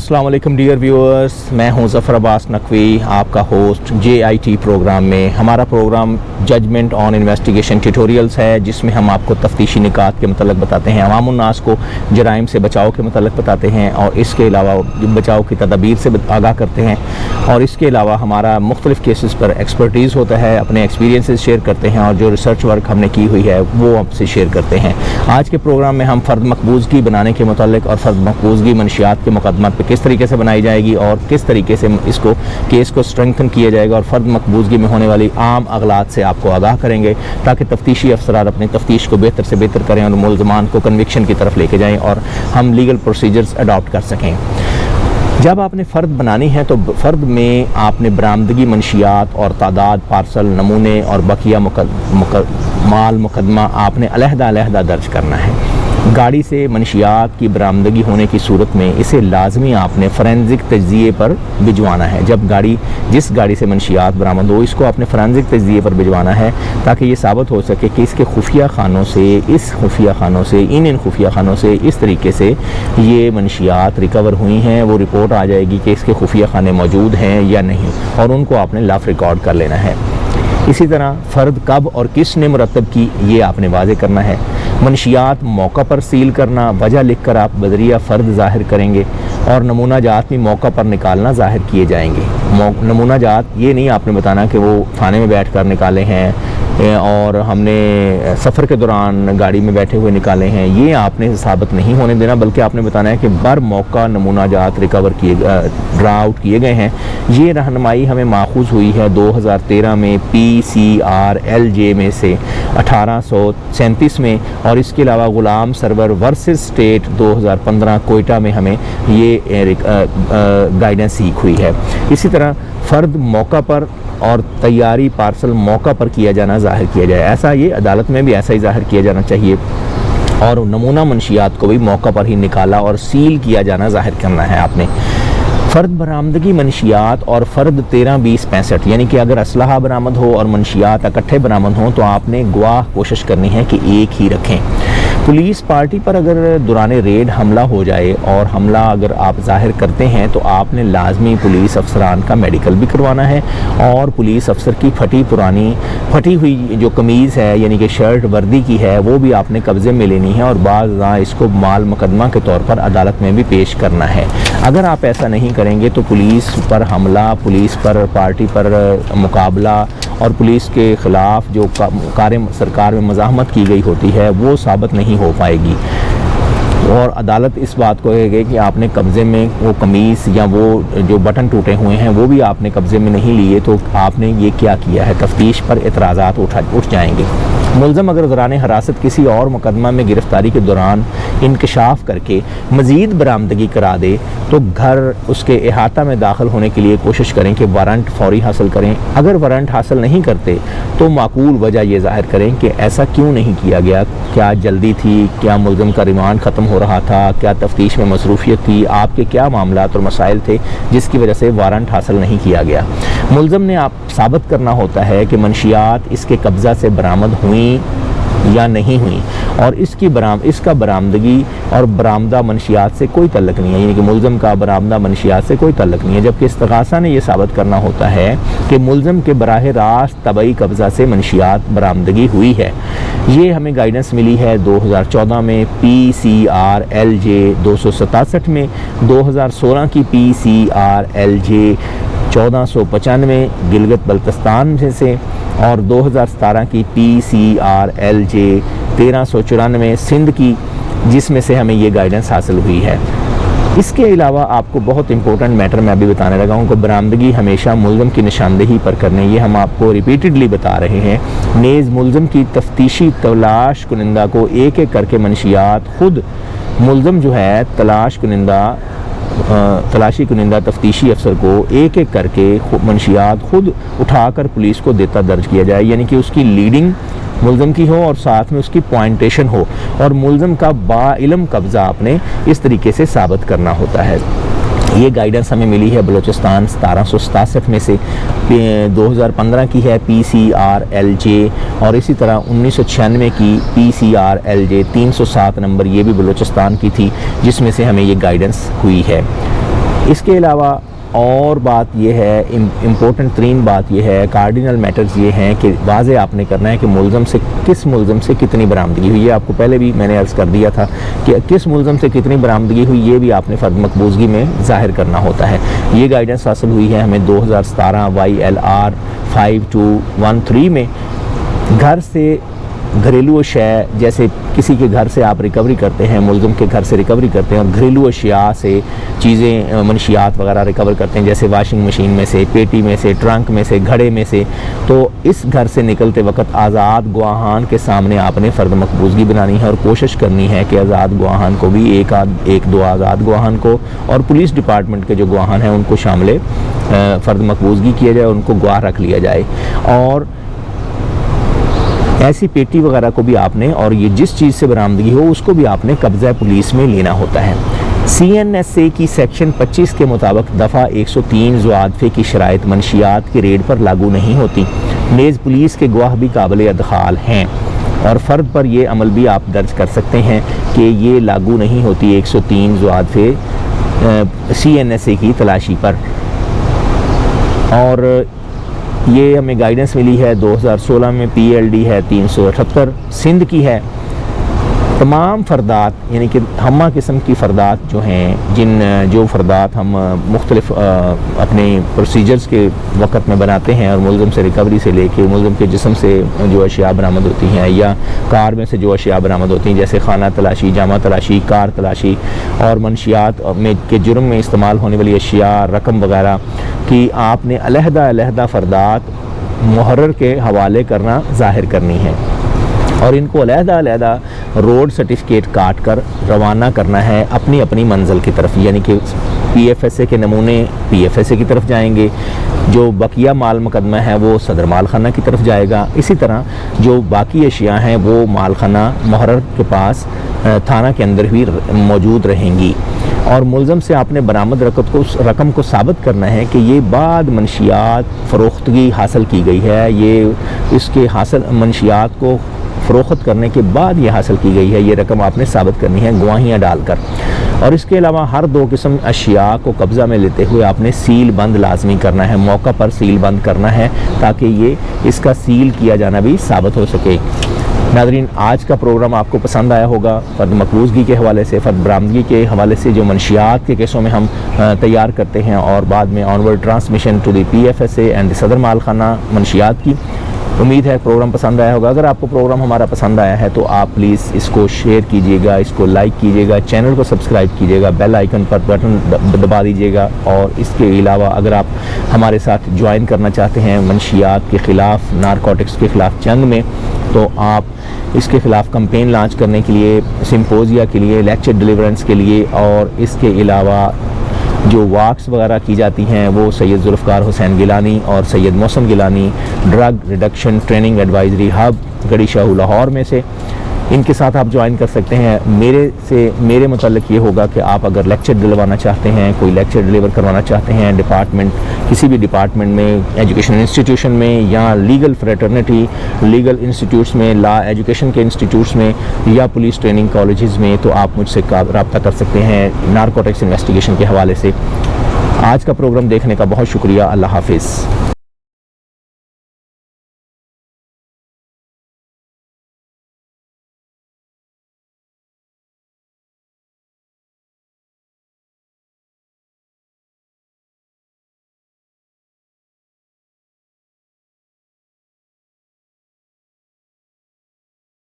अस्सलाम वालेकुम dear viewers, मैं हूं ज़फ़र अब्बास नकवी, आपका होस्ट JIT प्रोग्राम में। हमारा program judgement on investigation tutorials है, जिसमें हम आपको तफ्तीशी निकात के मतलब बताते हैं, अवामुन्नास को जराइम से बचाव के मतलब बताते हैं और इसके अलावा बचाव की तदाबीर से आगाह करते हैं। और इसके अलावा हमारा मुख्तलिफ़ केसेस पर एक्सपर्टीज़ होता है, अपने एक्सपीरियंसेस शेयर करते हैं और जो रिसर्च वर्क हमने की हुई है वो आपसे शेयर करते हैं। आज के प्रोग्राम में हम फ़र्द मकबूज़गी बनाने के मुतालिक और फ़र्द मकबूज़गी मनशियात के मुकदमा पे किस तरीके से बनाई जाएगी और किस तरीके से इसको केस को स्ट्रेंथन किया जाएगा और फ़र्द मकबूज़गी में होने वाली आम अगलात से आपको आगाह करेंगे, ताकि तफ्तीशी अफसरात अपनी तफ्तीश को बेहतर से बेहतर करें और मुल्ज़मान को कन्विक्शन की तरफ लेके जाएँ और हम लीगल प्रोसीजर्स अडॉप्ट कर सकें। जब आपने फ़र्द बनानी है तो फ़र्द में आपने बरामदगी मनशियात और तादाद, पार्सल, नमूने और बकिया माल मुकदमा आपने अलहदा दर्ज करना है। गाड़ी से मनशियात की बरामदगी होने की सूरत में इसे लाजमी आपने फ़ोरेंसिक तज्ज़िये पर भिजवाना है। जब जिस गाड़ी से मनशियात बरामद हो, इसको आपने फ़ोरेंसिक तज्ज़िये पर भिजवाना है, ताकि ये साबित हो सके कि इसके खुफिया खानों से इन खुफिया खानों से इस तरीके से ये मनशियात रिकवर हुई हैं। वो रिपोर्ट आ जाएगी कि इसके खुफिया खाने मौजूद हैं या नहीं, और उनको आपने लाफ रिकॉर्ड कर लेना है। इसी तरह फ़र्द कब और किस ने मुरतब की, ये आपने वाज़े करना है। मनशियात मौका पर सील करना, वजह लिखकर आप बदरिया फ़र्द ज़ाहिर करेंगे और नमूना जात भी मौका पर निकालना ज़ाहिर किए जाएंगे। नमूना जात ये नहीं आपने बताना कि वो थाने में बैठ कर निकाले हैं और हमने सफ़र के दौरान गाड़ी में बैठे हुए निकाले हैं, ये आपने साबित नहीं होने देना, बल्कि आपने बताना है कि बर मौका नमूना जात रिकवर किए ड्रा आउट किए गए हैं। ये रहनुमाई हमें माखूज़ हुई है 2013 में PCRLJ में से 1837 में, और इसके अलावा ग़ुलाम सरवर वर्सेस स्टेट 2015 कोयटा में हमें ये गाइडेंस सीख हुई है। इसी तरह फ़र्द मौका पर और तैयारी पार्सल मौका पर किया जाना ज़ाहिर किया जाए, ऐसा ये अदालत में भी ऐसा ही ज़ाहिर किया जाना चाहिए। और नमूना मनशियात को भी मौका पर ही निकाला और सील किया जाना ज़ाहिर करना है आपने। फ़र्द बरामदगी मनशियात और फ़र्द 13, 20, 65, यानी कि अगर असलहा बरामद हो और मनशियात इकट्ठे बरामद हों तो आपने गवाह कोशिश करनी है कि एक ही रखें। पुलिस पार्टी पर अगर दौरान रेड हमला हो जाए और हमला अगर आप ज़ाहिर करते हैं तो आपने लाजमी पुलिस अफसरान का मेडिकल भी करवाना है, और पुलिस अफसर की फटी हुई जो कमीज़ है यानी कि शर्ट वर्दी की है वो भी आपने कब्ज़े में लेनी है, और बाज़ इसको माल मुकदमा के तौर पर अदालत में भी पेश करना है। अगर आप ऐसा नहीं करेंगे तो पुलिस पर हमला, पुलिस पर पार्टी पर मुकाबला और पुलिस के ख़िलाफ़ जो कार्य सरकार में मज़ाहमत की गई होती है वो साबित नहीं हो पाएगी। और अदालत इस बात को कहेगी कि आपने कब्ज़े में वो कमीज़ या वो जो बटन टूटे हुए हैं वो भी आपने कब्ज़े में नहीं लिए, तो आपने ये क्या किया है। तफ्तीश पर एतराज़ात उठ जाएंगे। मुल्ज़म अगर दौरान हरासत किसी और मुकदमा में गिरफ़्तारी के दौरान इंकशाफ करके मज़ीद बरामदगी करा दे तो घर उसके अहाता में दाखिल होने के लिए कोशिश करें कि वारंट फ़ौरी हासिल करें। अगर वारंट हासिल नहीं करते तो माकूल वजह ये ज़ाहिर करें कि ऐसा क्यों नहीं किया गया, क्या जल्दी थी, क्या मुल्ज़म का रिमांड ख़त्म हो रहा था, क्या तफ्तीश में मसरूफ़ियत थी, आपके क्या मामलात और मसाइल थे जिसकी वजह से वारंट हासिल नहीं किया गया। मुल्ज़म ने आप साबित करना होता है कि मनशियात इसके कब्ज़ा से बरामद हुई या नहीं हुई, और इसका बरामदगी और बरामदा मनशियात से कोई तल्लुक़ नहीं है, यानी कि मुल्ज़म का बरामदा मनशियात से कोई तल्लुक़ नहीं है। जबकि इस्तग़ासा ने यह साबित करना होता है कि मुल्ज़म के बराह रास्त तबई कब्ज़ा से मनशियात बरामदगी हुई है। ये हमें गाइडेंस मिली है 2014 में PCRLJ 267 में, 2016 की PCRLJ 1495 गिलगित बल्तिस्तान से, और 2017 की PCRLJ 1394 सिंध की, जिसमें से हमें ये गाइडेंस हासिल हुई है। इसके अलावा आपको बहुत इंपॉर्टेंट मैटर मैं अभी बताने लगा हूँ कि बरामदगी हमेशा मुल्ज़म की निशानदेही पर करने, ये हम आपको रिपीटेडली बता रहे हैं। नेज़ मुल्ज़म की तफ्तीशी तलाश कुनिंदा को एक एक करके मनशियात खुद मुल्ज़म जो है तलाशी कुनिंदा तफ्तीशी अफसर को एक एक करके मनशियात खुद उठाकर पुलिस को देता दर्ज किया जाए, यानी कि उसकी लीडिंग मुल्ज़म की हो और साथ में उसकी पॉइंटेशन हो, और मुल्ज़म का बाइल्म कब्ज़ा आपने इस तरीके से साबित करना होता है। ये गाइडेंस हमें मिली है बलूचिस्तान 1767 में से, 2015 की है PCRLJ, और इसी तरह 1996 की PCRLJ 307 नंबर, ये भी बलूचिस्तान की थी, जिसमें से हमें ये गाइडेंस हुई है। اس کے علاوہ اور بات یہ ہے، امپورٹنٹ ترین بات یہ ہے، کارڈینل میٹرز یہ ہیں کہ واضح آپ نے کرنا ہے کہ کس ملزم سے کتنی برآمدگی ہوئی ہے۔ آپ کو پہلے بھی میں نے عرض کر دیا تھا کہ کس ملزم سے کتنی برآمدگی ہوئی یہ بھی آپ نے فرد مقبوضگی میں ظاہر کرنا ہوتا ہے۔ یہ گائیڈنس حاصل ہوئی ہے ہمیں 2017 YLR 5213 میں۔ گھر سے گھریلو اشیاء، جیسے کسی کے گھر سے آپ ریکوری کرتے ہیں، ملزم کے گھر سے ریکوری کرتے ہیں اور گھریلو اشیاء سے چیزیں، منشیات وغیرہ ریکور کرتے ہیں، جیسے واشنگ مشین میں سے، پیٹی میں سے، ٹرنک میں سے، گھڑے میں سے، تو اس گھر سے نکلتے وقت آزاد گواہان کے سامنے آپ نے فرد مقبوضگی بنانی ہے اور کوشش کرنی ہے کہ آزاد گواہان کو بھی ایک دو آزاد گواہان کو اور پولیس ڈپارٹمنٹ کے جو گواہان ہیں ان کو شامل فرد مقبوضگی کیا جائے، ان کو گواہ رکھ لیا جائے۔ اور ایسی پیٹی وغیرہ کو بھی آپ نے، اور یہ جس چیز سے برآمدگی ہو اس کو بھی آپ نے قبضہ پولیس میں لینا ہوتا ہے۔ CNSA کی سیکشن 25 کے مطابق دفعہ 103 ضوابط کی شرائط منشیات کے ریڈ پر لاگو نہیں ہوتی، نیز پولیس کے گواہ بھی قابل ادخال ہیں، اور فرد پر یہ عمل بھی آپ درج کر سکتے ہیں کہ یہ لاگو نہیں ہوتی 103 ضوابط CNSA کی تلاشی پر۔ اور یہ ہمیں گائیڈنس ملی ہے 2016 میں، PLD ہے 378 سندھ کی ہے۔ تمام فردات، یعنی کہ ہمہ قسم کی فردات جو ہیں، جو فردات ہم مختلف اپنے پروسیجرز کے وقت میں بناتے ہیں، اور ملزم سے ریکوری سے لے کے ملزم کے جسم سے جو اشیاء برآمد ہوتی ہیں یا کار میں سے جو اشیاء برآمد ہوتی ہیں، جیسے خانہ تلاشی، جامہ تلاشی، کار تلاشی، اور منشیات میں کے جرم میں استعمال ہونے والی اشیاء، رقم وغیرہ کی آپ نے علیحدہ فردات محرر کے حوالے کرنا، ظاہر کرنی ہے، اور ان کو علیحدہ روڈ سرٹیفکیٹ کاٹ کر روانہ کرنا ہے اپنی منزل کی طرف، یعنی کہ PFSA کے نمونے PFSA کی طرف جائیں گے، جو بقیہ مال مقدمہ ہے وہ صدر مال خانہ کی طرف جائے گا، اسی طرح جو باقی اشیاء ہیں وہ مال خانہ محرر کے پاس تھانہ کے اندر بھی موجود رہیں گی۔ اور ملزم سے آپ نے برآمد رقم کو ثابت کرنا ہے کہ یہ بعد منشیات فروختگی حاصل کی گئی ہے، یہ اس کے منشیات کو فروخت کرنے کے بعد یہ حاصل کی گئی ہے، یہ رقم آپ نے ثابت کرنی ہے گواہیاں ڈال کر۔ اور اس کے علاوہ ہر 2 قسم اشیاء کو قبضہ میں لیتے ہوئے آپ نے سیل بند لازمی کرنا ہے، موقع پر سیل بند کرنا ہے، تاکہ اس کا سیل کیا جانا بھی ثابت ہو سکے۔ ناظرین، آج کا پروگرام آپ کو پسند آیا ہوگا۔ فرد مقبوضگی کے حوالے سے، فرد برآمدگی کے حوالے سے جو منشیات کے کیسوں میں ہم تیار کرتے ہیں، اور بعد میں onward transmission to the PFSA and the صدر مال خانہ منشیات کی، امید ہے پروگرام پسند آیا ہوگا۔ اگر آپ کو پروگرام ہمارا پسند آیا ہے تو آپ پلیز اس کو شیئر کیجئے گا، اس کو لائک کیجئے گا، چینل کو سبسکرائب کیجئے گا، بیل آئیکن پر بٹن دبا دیجئے گا، اور اس کے علاوہ اگر آپ ہمارے ساتھ جوائن کرنا چاہتے ہیں منشیات کے خلاف، نارکوٹکس کے خلاف جنگ میں، تو آپ اس کے خلاف کمپین لانچ کرنے کے لیے، سمپوزیا کے لیے، لیکچر ڈیلیورنس کے لیے، اور اس کے علاوہ جو واکس وغیرہ کی جاتی ہیں وہ سید ذوالفقار حسین گیلانی اور Syed Mohsin Gilani drug reduction training advisory hub Garhi Shahu Lahore میں سے، ان کے ساتھ آپ جوائن کر سکتے ہیں۔ میرے متعلق یہ ہوگا کہ آپ اگر لیکچر دلوانا چاہتے ہیں، کوئی لیکچر ڈلیور کروانا چاہتے ہیں کسی بھی ڈپارٹمنٹ میں، ایجوکیشن انسٹیٹیوشن میں، یا لیگل فریٹرنیٹی، لیگل انسٹیٹیوٹس میں، لا ایجوکیشن کے انسٹیٹیوٹس میں، یا پولیس ٹریننگ کالجز میں، تو آپ مجھ سے رابطہ کر سکتے ہیں نارکوٹکس انویسٹیگیشن کے حوالے سے۔ آج کا پروگرام دیکھنے کا بہت شکریہ۔ اللہ حافظ۔